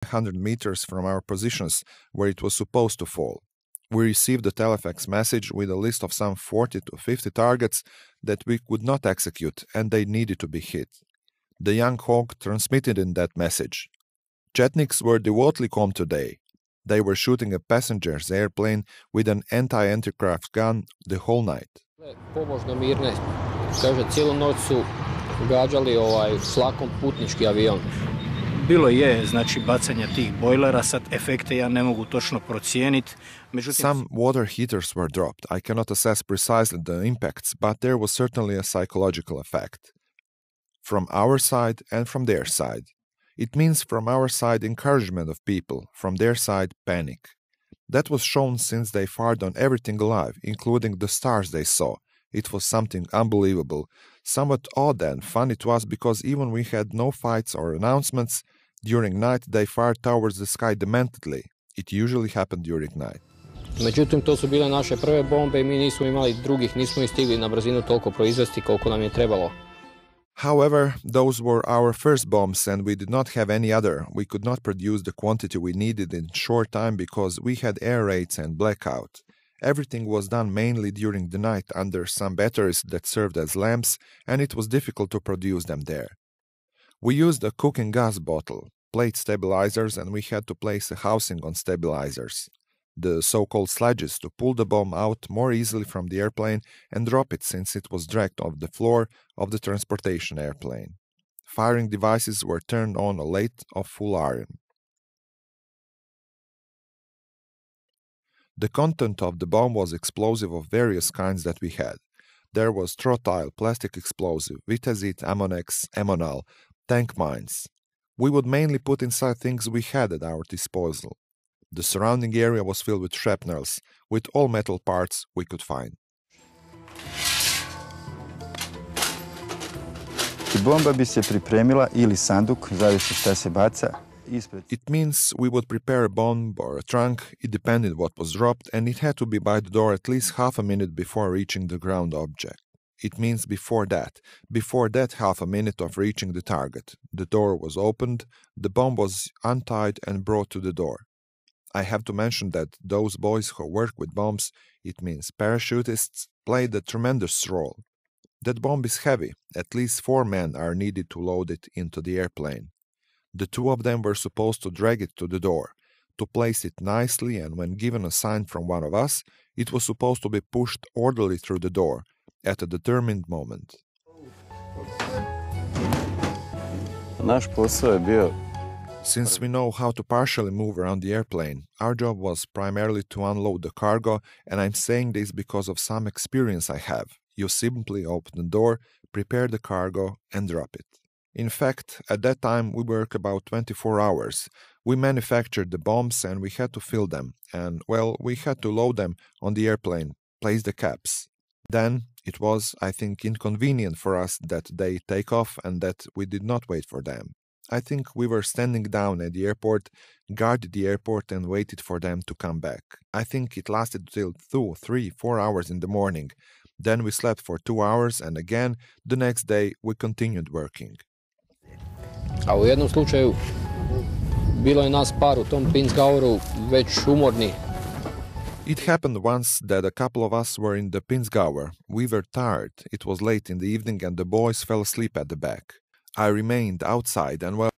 100 meters from our positions where it was supposed to fall. We received a telefax message with a list of some 40 to 50 targets that we could not execute and they needed to be hit. The young hawk transmitted in that message. Chetniks were devoutly calm today. They were shooting a passenger's airplane with an anti-aircraft gun the whole night. Pobožno mirne. Kaže, cijelu noć su gađali flakom putnički avion. Bilo je, znači, bacanja tih bojlera, sad efekte ja ne mogu točno procijeniti. Some water heaters were dropped. I cannot assess precisely the impacts, but there was certainly a psychological effect. From our side and from their side. It means from our side encouragement of people, from their side panic. That was shown since they fired on everything alive, including the stars they saw. It was something unbelievable, somewhat odd and fun it was because even we had no fights or announcements, during night they fired towards the sky dementedly. It usually happened during night. Međutim, to su bile naše prve bombe i mi nismo imali drugih, nismo ih stigli na brzinu toliko proizvesti koliko nam je trebalo. However, those were our first bombs and we did not have any other. We could not produce the quantity we needed in short time because we had air raids and blackout. Everything was done mainly during the night under some batteries that served as lamps, and it was difficult to produce them there. We used a cooking gas bottle, plate stabilizers, and we had to place a housing on stabilizers, the so-called sledges, to pull the bomb out more easily from the airplane and drop it since it was dragged off the floor of the transportation airplane. Firing devices were turned on a lathe of full iron. The content of the bomb was explosive of various kinds that we had. There was trotyl, plastic explosive, vitezite, ammonex, ammonal, tank mines. We would mainly put inside things we had at our disposal. The surrounding area was filled with shrapnels, with all metal parts we could find. Bomba bi se pripremila ili sanduk, zavisi šta se baca. It means we would prepare a bomb or a trunk, it depended what was dropped, and it had to be by the door at least half a minute before reaching the ground object. It means before that half a minute of reaching the target. The door was opened, the bomb was untied and brought to the door. I have to mention that those boys who work with bombs, it means parachutists, played a tremendous role. That bomb is heavy, at least 4 men are needed to load it into the airplane. The 2 of them were supposed to drag it to the door, to place it nicely, and when given a sign from one of us, it was supposed to be pushed orderly through the door, at a determined moment. Naš posao je bio. Since we know how to partially move around the airplane, our job was primarily to unload the cargo, and I'm saying this because of some experience I have. You simply open the door, prepare the cargo, and drop it. In fact, at that time we worked about 24 hours. We manufactured the bombs and we had to fill them, and, well, we had to load them on the airplane, place the caps. Then it was, I think, inconvenient for us that they take off and that we did not wait for them. I think we were standing down at the airport, guarded the airport and waited for them to come back. I think it lasted till 2, 3, 4 hours in the morning. Then we slept for 2 hours and again, the next day, we continued working. A u jednom slučaju bilo je nas par u tom Pinzgaueru već umorni. It happened once that a couple of us were in the Pinzgauer. We were tired. It was late in the evening and the boys fell asleep at the back. I remained outside and, well,